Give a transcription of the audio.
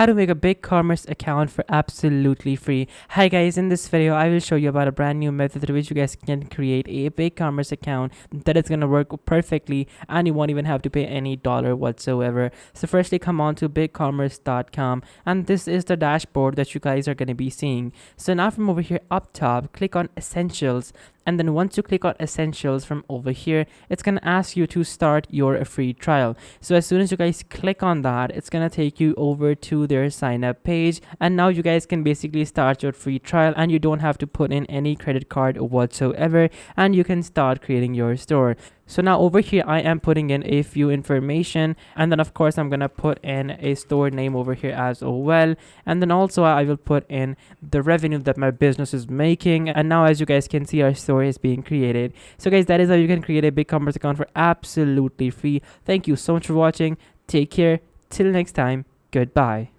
how to make a BigCommerce account for absolutely free. Hi guys, in this video I will show you about a brand new method through which you guys can create a BigCommerce account that is going to work perfectly and you won't even have to pay any dollar whatsoever. So firstly, come on to BigCommerce.com, and this is the dashboard that you guys are going to be seeing. So now from over here up top, click on Essentials, and then once you click on Essentials from over here, it's going to ask you to start your free trial. So as soon as you guys click on that, it's going to take you over to their sign up page, and now you guys can basically start your free trial and you don't have to put in any credit card whatsoever, and you can start creating your store. So now over here I am putting in a few information, and then of course I'm gonna put in a store name over here as well, and then also I will put in the revenue that my business is making. And now as you guys can see, our store is being created. So guys, that is how you can create a BigCommerce account for absolutely free. Thank you so much for watching. Take care. Till next time. Goodbye.